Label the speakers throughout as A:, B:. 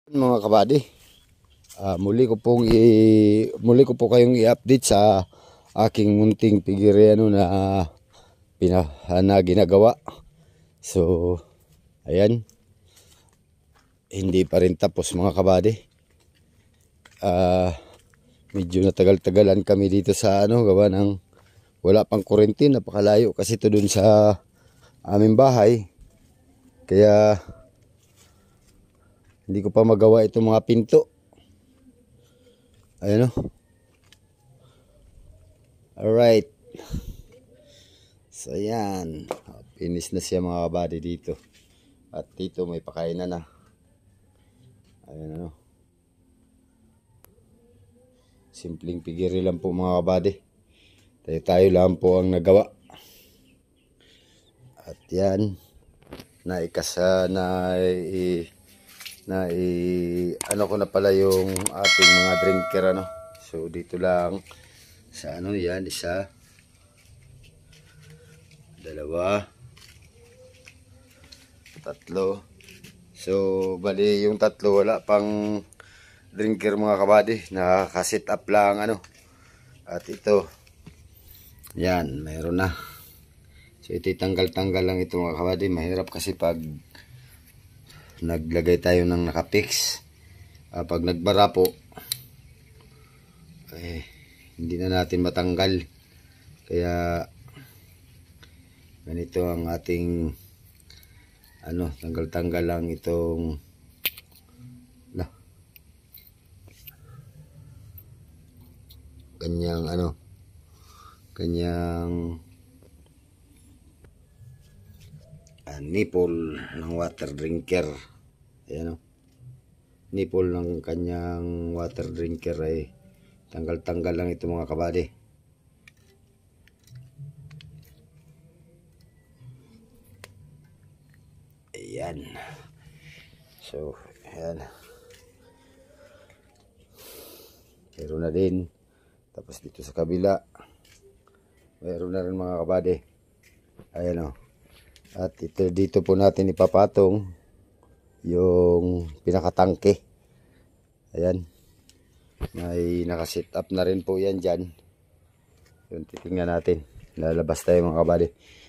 A: Mga kabady, muli ko po kayong i-update sa aking munting pigiriano na ginagawa. So ayan, hindi pa rin tapos mga kabady. Medyo natagal-tagalan kami dito sa gawa ng wala pang kuryente, napakalayo kasi ito dun sa aming bahay. Kaya hindi ko pa magawa itong mga pinto. Ayan o. Alright. So ayan. Finish na siya mga kabady dito. At dito may pakainan na. Ayan o. Simpleng pigiri lang po mga kabady. Tayo lang po ang nagawa. At yan. Ano ko na pala yung ating mga drinker So dito lang sa yan, isa, dalawa, tatlo. So bali yung tatlo wala pang drinker mga kabady, naka-set up lang At ito yan, mayroon na. So ito tanggal-tanggal lang ito mga kabady. Mahirap kasi pag naglagay tayo ng nakapix. Pag nagbara po, hindi na natin matanggal. Kaya ganito ang ating tanggal-tanggal lang itong kanyang nipple ng water drinker. Ayan nipple ng kanyang water drinker ay tanggal-tanggal lang ito mga kabady. Ayan. So ayan, meron na din. Tapos dito sa kabila meron na rin mga kabady. Ayan At dito po natin ipapatong yung pinakatangke. Ayan. May nakaset up na rin po yan dyan. Yung titingnan natin. Lalabas tayo mga kabady.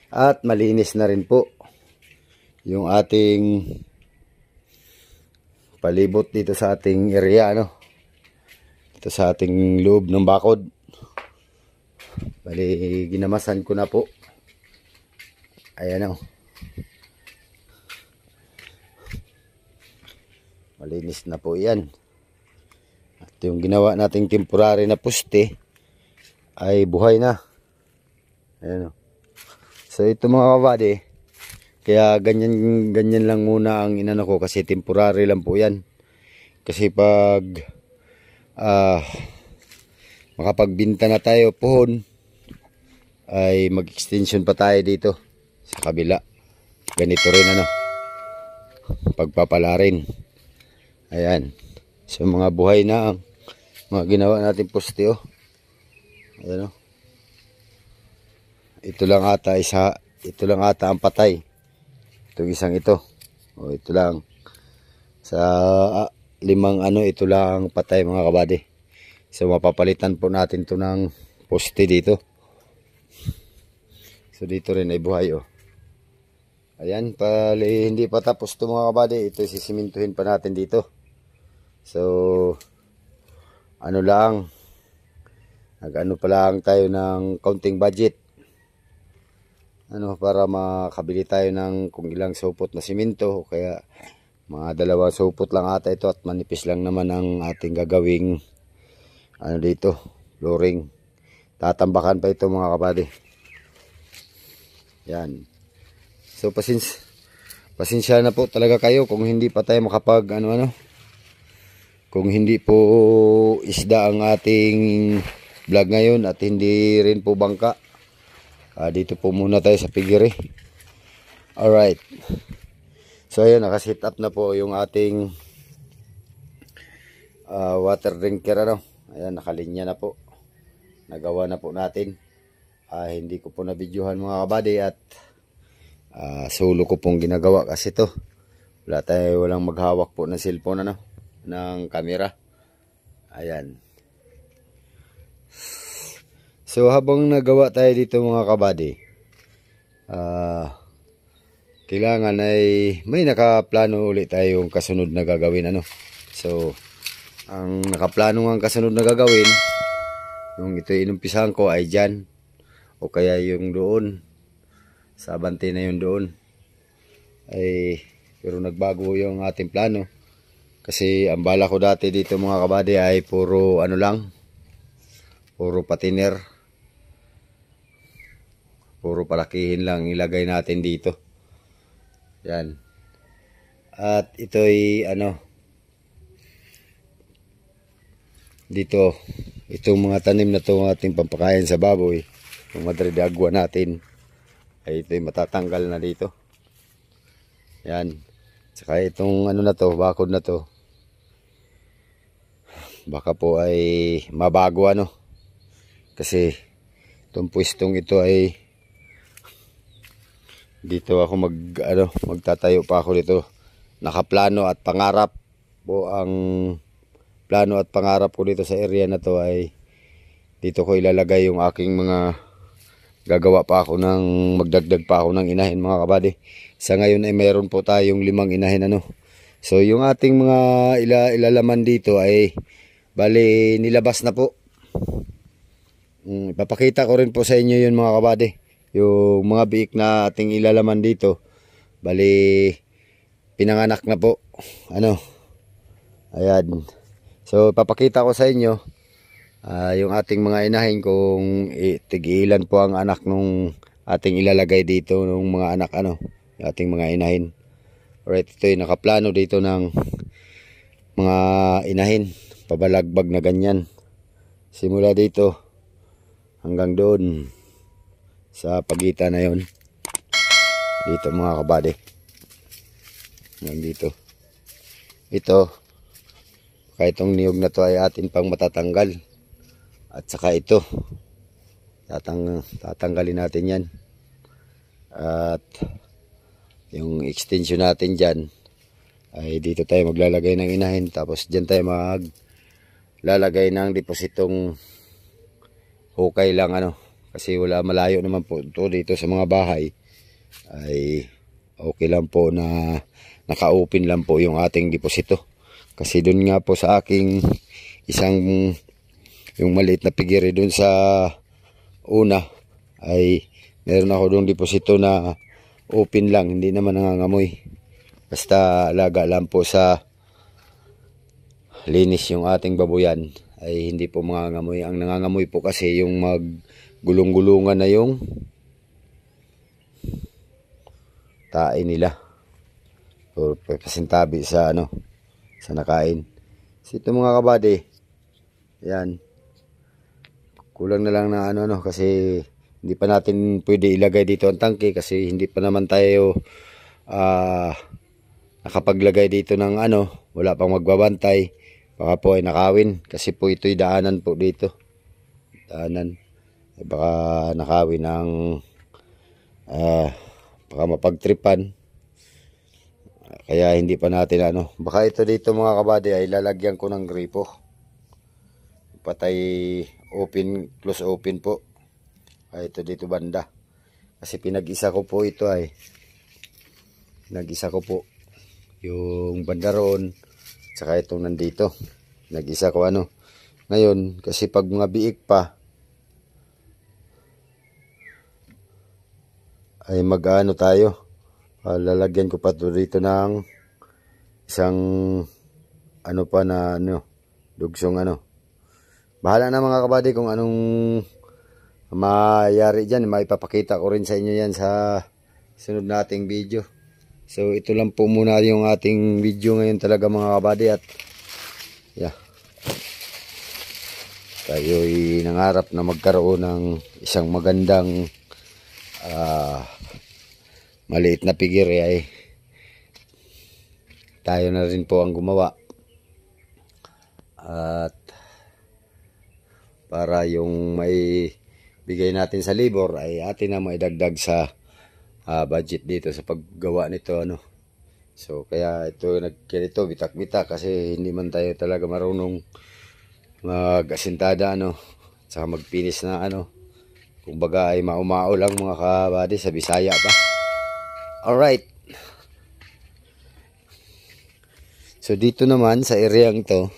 A: At malinis na rin po yung ating palibot dito sa ating area. Dito sa ating loob ng bakod. Bali, ginamasan ko na po. Ayan malinis na po yan. At yung ginawa nating temporary na poste ay buhay na. Ayan So ito mga kabady, kaya ganyan lang muna ang inano ko kasi temporary lang po yan. Kasi pag makapagbinta na tayo pohon, ay mag-extension pa tayo dito sa kabila. Ganito rin pagpapala rin. Ayan. So mga buhay na ang mga ginawa natin poste Ayan Ito lang ata ang patay. Itong isang ito. Ito lang. Sa limang ito lang patay mga kabady. So mapapalitan po natin to ng poste dito. So dito rin ay buhay Ayan, hindi pa tapos ito mga kabady. Ito sisimintuhin pa natin dito. So nag-ano pa lang tayo ng counting budget. Para makabili tayo ng kung ilang supot na simento, o kaya mga 2 supot lang ata ito, at manipis lang naman ang ating gagawing dito, flooring. Tatambakan pa ito mga kabady. Yan. So pasensya na po talaga kayo kung hindi pa tayo makapag kung hindi po isda ang ating vlog ngayon at hindi rin po bangka. Dito po muna tayo sa pigiri. Alright. So ayun, nakaset up na po yung ating water drinker Ayan, nakalinya na po. Nagawa na po natin. Hindi ko po na-videohan mga kabady at solo ko pong ginagawa kasi to. Walang maghawak po ng cellphone ng camera. Ayan. So habang nagawa tayo dito mga kabady, kailangan ay may nakaplano ulit tayong kasunod na gagawin, ano. So ang nakaplano ng kasunod na gagawin nung ito inumpisahan ko ay dyan, o kaya yung doon sa bante na yun doon ay, pero nagbago yung ating plano. Kasi ang bala ko dati dito mga kabady ay puro ano lang, puro patiner, puro palakihin lang ilagay natin dito. Yan. At ito'y ano, dito, itong mga tanim na ito ating pampakain sa baboy, yung Madre de Agua natin, ay ito'y matatanggal na dito. Yan. Saka itong ano na to, bakod na to, baka po ay mabago, ano. Kasi itong pwestong ito ay dito ako magtatayo pa ako dito. Nakaplano at pangarap po, ang plano at pangarap ko dito sa area na to ay dito ko ilalagay yung aking mga gagawa pa ako ng magdagdag pa ako ng inahin mga kabady. Sa ngayon ay mayroon po tayong 5 inahin, ano. So yung ating mga ilalaman dito ay bali nilabas na po. Ipapakita ko rin po sa inyo yun mga kabady, yung mga biik na ating ilalaman dito, bali pinanganak na po, ano. Ayan. So ipapakita ko sa inyo yung ating mga inahin kung tig-ilan po ang anak nung ating ilalagay dito, nung mga anak, ano, yung ating mga inahin. Alright, ito yung nakaplano dito ng mga inahin, pabalagbag na ganyan, simula dito hanggang doon sa pagitan na yon, dito mga kabady, hanggang dito. Ito, kaya itong niyog na to ay atin pang matatanggal, at saka ito tatanggalin natin yan, at yung extension natin dyan ay dito tayo maglalagay ng inahin, tapos dyan tayo maglalagay ng depositong hukay lang, ano. Kasi wala, malayo naman po ito dito sa mga bahay, ay okay lang po na naka-open lang po yung ating deposito. Kasi doon nga po sa aking isang, yung maliit na pigiri doon sa una, ay meron ako doon deposito na open lang, hindi naman nangangamoy. Basta alaga lang po sa linis yung ating babuyan, ay hindi po mangangamoy. Ang nangangamoy po kasi yung maggulong-gulungan na yung tae nila, o pasintabi sa ano, sa nakain. So ito mga kabady, yan, kulang na lang na ano, kasi hindi pa natin pwede ilagay dito ang tangke, kasi hindi pa naman tayo nakapaglagay dito ng ano, wala pang magbabantay, baka po ay nakawin, kasi po ito'y daanan po dito, daanan, baka nakawin ng baka mapagtripan, kaya hindi pa natin ano. Baka ito dito mga kabady ay lalagyan ko ng gripo, patay open, close open po. Ay ito dito banda, kasi pinag-isa ko po ito, ay pinag-isa ko po yung banda roon, saka itong nandito, pinag-isa ko, ano. Ngayon kasi pag mga biik pa ay mag-ano tayo, lalagyan ko pa to dito ng isang ano pa na ano, dugsong, ano. Bahala na mga kabady kung anong mayari dyan, maipapakita ko rin sa inyo yan sa sunod nating video. So ito lang po muna yung ating video ngayon talaga mga kabady, at yeah, tayo'y nangarap na magkaroon ng isang magandang maliit na pigiri, ay tayo na rin po ang gumawa, at para yung may bigay natin sa labor ay atin na maidagdag sa budget dito sa paggawa nito, ano. So kaya ito nagkirito bitak-bitak kasi hindi man tayo talaga marunong mag-asintada saka magpinis na kumbaga ay maumao lang mga kabady, sa Bisaya pa. Alright. So dito naman sa areang ito,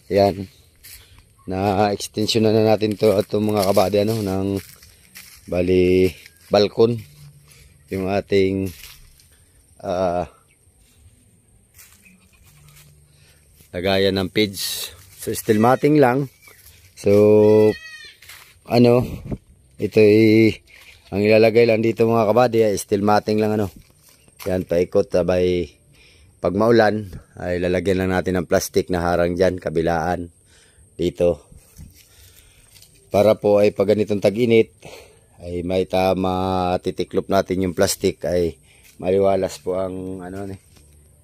A: yan, na extension na natin to at mga kabady ng bali balkon yung ating lagayan ng page. So steel matting lang. So ito ang ilalagay lang dito mga kabady ay steel matting lang yan, paikot sabay pag maulan ay lalagyan lang natin ng plastic na harang dyan kabilaan dito para po ay pag ganitong tag-init ay may titiklop natin yung plastic ay maliwalas po ang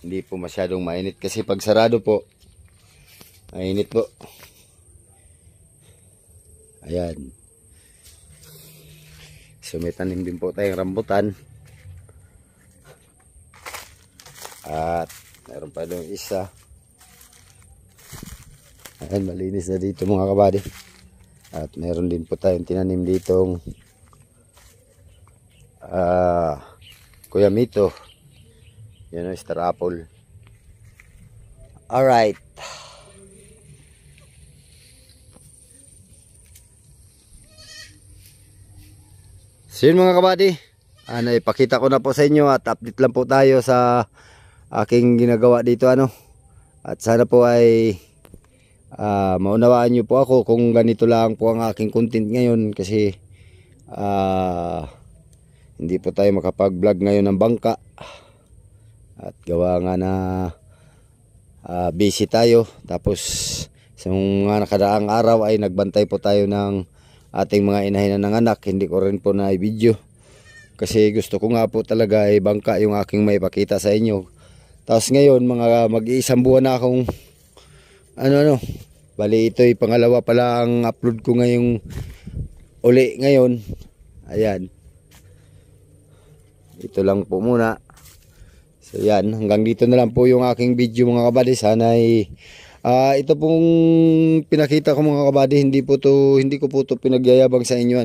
A: hindi po masyadong mainit kasi pag sarado po mainit po. Ayan. So may tanim din po tayong rambutan at meron pa doon isa. Ayan, malinis na dito mga kabady. At meron din po tayong tinanim ditong Kuya Mito. Yan Star Apple. Alright. So yun mga kabady, ipakita ko na po sa inyo at update lang po tayo sa aking ginagawa dito at sana po ay maunawaan nyo po ako kung ganito lang po ang aking content ngayon kasi hindi po tayo makapag-vlog ngayon ng bangka at gawa nga na busy tayo. Tapos sa mga nakadaang araw ay nagbantay po tayo ng ating mga inahin na nanganak. Hindi ko rin po na i-video kasi gusto ko nga po talaga ay bangka yung aking maipakita sa inyo. Tapos ngayon mga mag-iisang buwan na akong bali ito'y pangalawa pala ang upload ko ngayong uli ngayon. Ayan, ito lang po muna. So yan, hanggang dito na lang po yung aking video mga kabady. Sana ay ito pong pinakita ko mga kabady, hindi ko po to pinagyayabang sa inyo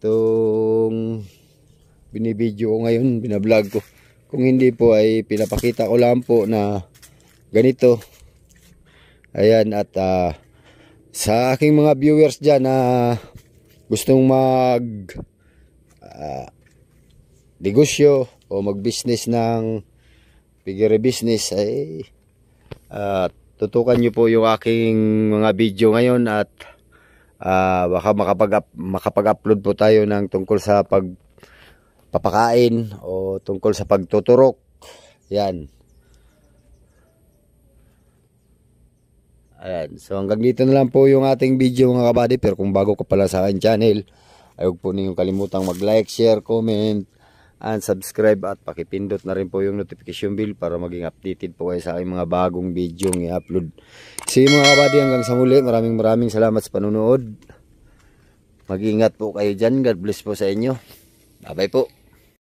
A: itong binibideo ko ngayon, binablog ko. Kung hindi po ay pinapakita ko lang po na ganito. Ayan, at sa aking mga viewers dyan na gustong mag negosyo o mag-business ng piggery business ay tutukan nyo po yung aking mga video ngayon at baka makapag-upload po tayo ng tungkol sa pagpapakain o tungkol sa pagtuturok. Yan. Ayan. So hanggang dito na lang po yung ating video mga kabady. Pero kung bago ka pala sa aking channel, ay huwag po ninyong kalimutang mag-like, share, comment, and subscribe at pakipindot na rin po yung notification bell para maging updated po kayo sa aking mga bagong video ng i-upload. So mga kabady, hanggang sa muli, maraming salamat sa panunood. Mag-ingat po kayo dyan. God bless po sa inyo. Bye bye po.